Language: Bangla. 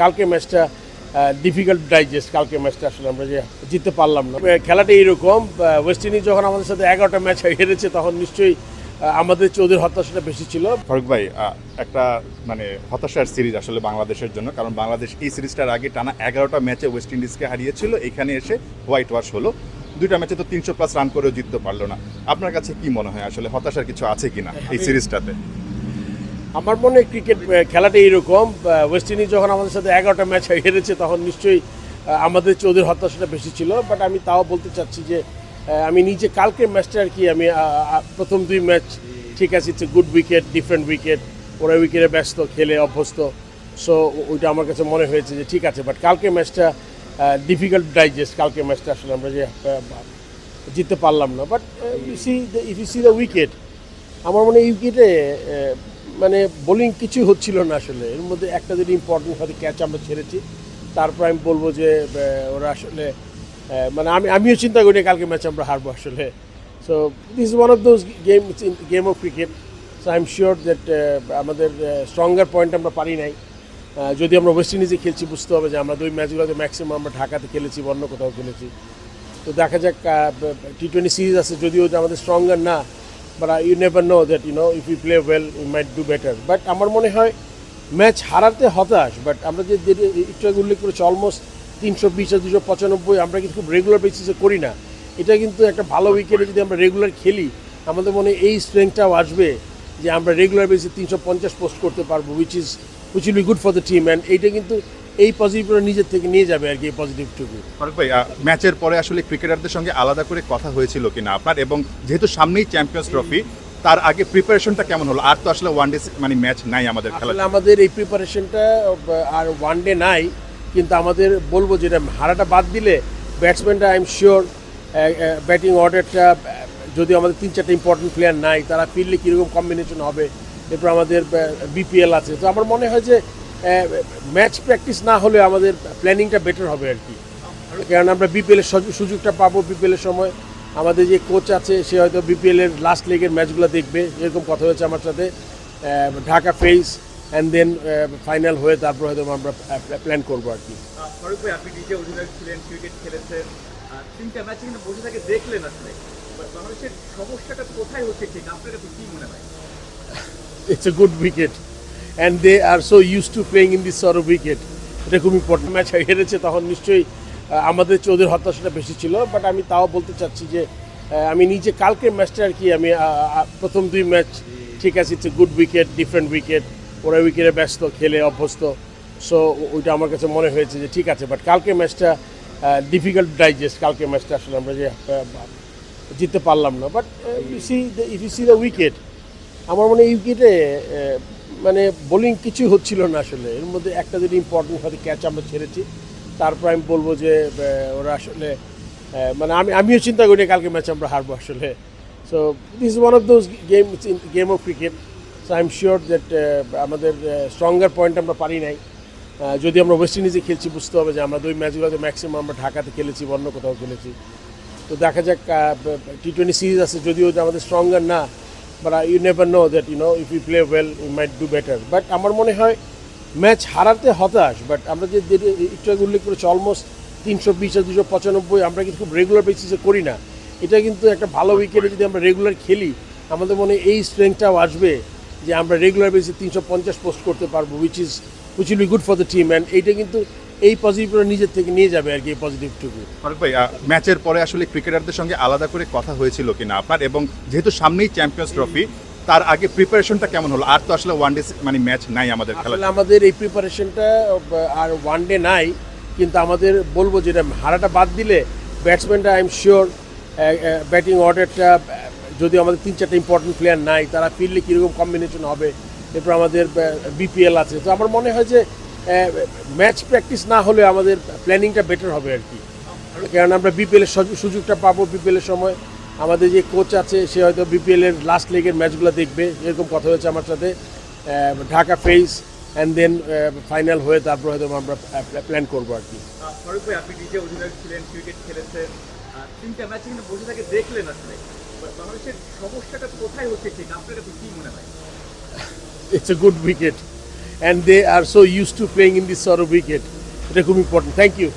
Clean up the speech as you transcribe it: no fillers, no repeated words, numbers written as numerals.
কালকে ম্যাচটা ডিফিকাল্ট ডাইজেস্ট। কালকে ম্যাচটা আসলে আমরা যে জিততে পারলাম না। খেলাটা এইরকম, ওয়েস্ট ইন্ডিজ যখন আমাদের সাথে 11টা ম্যাচ হেরেছে তখন নিশ্চয়ই আমাদের চেয়ে ওদের হতাশাটা বেশি ছিল। ফারুক ভাই, একটা মানে হতাশার সিরিজ আসলে বাংলাদেশের জন্য, কারণ বাংলাদেশ এই সিরিজটার আগে টানা 11টা ম্যাচে ওয়েস্ট ইন্ডিজকে হারিয়েছিল। এখানে এসে হোয়াইট ওয়াশ হলো, 2টা ম্যাচে তো 300+ রান করেও জিততে পারলো না। আপনার কাছে কি মনে হয় আসলে হতাশার কিছু আছে কিনা এই সিরিজটাতে? আমার মনে হয় ক্রিকেট খেলাটা এইরকম, ওয়েস্ট ইন্ডিজ যখন আমাদের সাথে 11টা ম্যাচ হেরেছে তখন নিশ্চয়ই আমাদের চেয়ে ওদের হতাশাটা বেশি ছিল। বাট আমি তাও বলতে চাচ্ছি যে আমি নিজে কালকের ম্যাচটা আর কি আমি প্রথম 2 ম্যাচ ঠিক আছে, it's a good wicket, different wicket, ওরা উইকেটে ব্যস্ত, খেলে অভ্যস্ত। সো ওইটা আমার কাছে মনে হয়েছে যে ঠিক আছে। বাট কালকে ম্যাচটা ডিফিকাল্ট ডাইজেস্ট। কালকে ম্যাচটা আসলে আমরা যে জিততে পারলাম না। But if you see the wicket, আমার মনে হয় উইকেটে মানে বোলিং কিছুই হচ্ছিল না আসলে। এর মধ্যে একটা যদি ইম্পর্টেন্ট হয়তো ক্যাচ আমরা ছেড়েছি, তারপর আমি বলবো যে ওরা আসলে মানে আমিও চিন্তা করি কালকে ম্যাচ আমরা হারবো আসলে। So this is one of those game of cricket. So I am sure that আমাদের স্ট্রঙ্গার পয়েন্ট আমরা পারি নাই। যদি আমরা ওয়েস্ট ইন্ডিজে খেলছি বুঝতে হবে যে আমরা 2 ম্যাচগুলোতে ম্যাক্সিমাম আমরা ঢাকাতে খেলেছি, অন্য কোথাও খেলেছি। তো দেখা যাক, T20 সিরিজ আছে, যদিও আমাদের স্ট্রঙ্গার না, but you never know that if you play well we might do better. But আমার মনে হয় ম্যাচ হারাতে হতাশ, বাট আমরা যে একটু আগে উল্লেখ করেছি অলমোস্ট 320 আর 295 আমরা কিন্তু খুব রেগুলার বেসিসে করি না। এটা কিন্তু একটা ভালো উইকেটে যদি আমরা রেগুলার খেলি, আমাদের মনে হয় এই স্ট্রেংথটাও আসবে যে আমরা রেগুলার বেসিসে 350 পোস্ট করতে পারবো, which will be good for the team. And এইটা কিন্তু এই পজিটিভটা নিজের থেকে নিয়ে যাবে আর কি, এই পজিটিভটুকু। ফারুক ভাই, ম্যাচের পরে আসলে ক্রিকেটারদের সঙ্গে আলাদা করে কথা হয়েছিল কিনা আপনার? এবং যেহেতু সামনেই চ্যাম্পিয়ন্স ট্রফি, তার আগে প্রিপারেশনটা কেমন হলো? আর তো আসলে ওয়ানডে মানে ম্যাচ নাই আমাদের খেলা। আমাদের এই প্রিপারেশনটা আর ওয়ানডে নাই, কিন্তু আমাদের বলবো যেটা হারাটা বাদ দিলে ব্যাটসম্যানটা আই এম শিওর ব্যাটিং অর্ডারটা যদি আমাদের 3-4টা ইম্পর্টেন্ট প্লেয়ার নাই, তারা ফিল্ডে কীরকম কম্বিনেশন হবে। এরপর আমাদের বিপিএল আছে। তো আমার মনে হয় যে ম্যাচ প্র্যাকটিস না হলে আমাদের প্ল্যানিংটা বেটার হবে আর কি। কারণ আমরা বিপিএলের সুযোগটা পাবো। বিপিএলের সময় আমাদের যে কোচ আছে সে হয়তো বিপিএলের লাস্ট লেগের ম্যাচগুলো দেখবে, এরকম কথা হয়েছে আমার সাথে। Dhaka face and then final হয়ে তারপর হয়তো আমরা প্ল্যান করবো আর কি। ফারুক ভাই, আপনি নিজে অধিনায়ক ছিলেন, ক্রিকেট খেলেছেন, 3টা ম্যাচে কিন্তু বসে থেকে দেখলেন আসলে বাংলাদেশের সমস্যাটা কোথায় হচ্ছে, ঠিক আপনার কাছে কি মনে হয়? It's a good wicket and they are so use to playing in this sort of wicket. এটা খুব ইম্পর্টেন্ট। ম্যাচ হেরেছে তখন নিশ্চয়ই আমাদের চেয়ে ওদের হতাশাটা বেশি ছিল। বাট আমি তাও বলতে চাচ্ছি যে আমি নিজে কালকের ম্যাচটা আর কি আমি প্রথম 2 ম্যাচ ঠিক আছে, it's a good wicket, different wicket, ওরা উইকেটে ব্যস্ত, খেলে অভ্যস্ত। সো ওইটা আমার কাছে মনে হয়েছে যে ঠিক আছে। বাট কালকে ম্যাচটা ডিফিকাল্ট ডাইজেস্ট। কালকে ম্যাচটা আসলে আমরা যে জিততে পারলাম না। But if you see the wicket, আমার মনে হয় উইকেটে মানে বোলিং কিছুই হচ্ছিল না আসলে। এর মধ্যে একটা যদি ইম্পর্টেন্ট হয়তো ক্যাচ আমরা ছেড়েছি, তারপর আমি বলবো যে ওরা আসলে মানে আমিও চিন্তা করি কালকে ম্যাচ আমরা হারবো আসলে। So this is one of those game of cricket. So I am sure that আমাদের স্ট্রঙ্গার পয়েন্ট আমরা পারি নাই। যদি আমরা ওয়েস্ট ইন্ডিজে খেলছি বুঝতে হবে যে আমরা 2 ম্যাচগুলোতে ম্যাক্সিমাম আমরা ঢাকাতে খেলেছি, অন্য কোথাও খেলেছি। তো দেখা যাক, T20 সিরিজ আছে, যদিও আমাদের স্ট্রঙ্গার না, but you never know that if you play well we might do better. But আমার মনে হয় ম্যাচ হারাতে হতাশ, বাট আমরা যে একটু আগে উল্লেখ করেছি অলমোস্ট 320 আর 295 আমরা কিন্তু খুব রেগুলার বেসিসে করি না। এটা কিন্তু একটা ভালো উইকেটে যদি আমরা রেগুলার খেলি, আমাদের মনে হয় এই স্ট্রেংথটাও আসবে যে আমরা রেগুলার বেসিসে 350 পোস্ট করতে পারবো, which will be good for the team. And এইটা কিন্তু এই পজিটিভটা নিজের থেকে নিয়ে যাবে আর কি, এই পজিটিভটুকু। ফারুক ভাই, ম্যাচের পরে আসলে ক্রিকেটারদের সঙ্গে আলাদা করে কথা হয়েছিল কিনা আপনার? এবং যেহেতু সামনেই চ্যাম্পিয়ন্স ট্রফি, তার আগে প্রিপারেশনটা কেমন হলো? আর তো আসলে ওয়ানডে মানে ম্যাচ নাই আমাদের খেলা। আমাদের এই প্রিপারেশনটা আর ওয়ানডে নাই, কিন্তু আমাদের বলবো যেটা হারাটা বাদ দিলে ব্যাটসম্যানটা আই এম শিওর ব্যাটিং অর্ডারটা যদি আমাদের 3-4টা ইম্পর্টেন্ট প্লেয়ার নাই, তারা ফিল্ডে কীরকম কম্বিনেশন হবে। এরপর আমাদের বিপিএল আছে। তো আমার মনে হয় যে ম্যাচ প্র্যাকটিস না হলে আমাদের প্ল্যানিংটা বেটার হবে আর কি। কারণ আমরা বিপিএলের সুযোগটা পাবো। বিপিএলের সময় আমাদের যে কোচ আছে সে হয়তো বিপিএলের লাস্ট লেগের ম্যাচগুলো দেখবে, এরকম কথা হয়েছে আমার সাথে। Dhaka face and then final হয়ে তারপর হয়তো আমরা প্ল্যান করবো আর কি। ফারুক ভাই, আপনি নিজে অধিনায়ক ছিলেন, ক্রিকেট খেলেছেন, 3টা ম্যাচে কিন্তু বসে থেকে দেখলেন আসলে বাংলাদেশের সমস্যাটা কোথায় হচ্ছে, ঠিক আপনার কাছে কি মনে হয়? It's a good wicket and they are so used to playing in this sort of wicket. এটা খুব ইম্পর্টেন্ট। Thank you.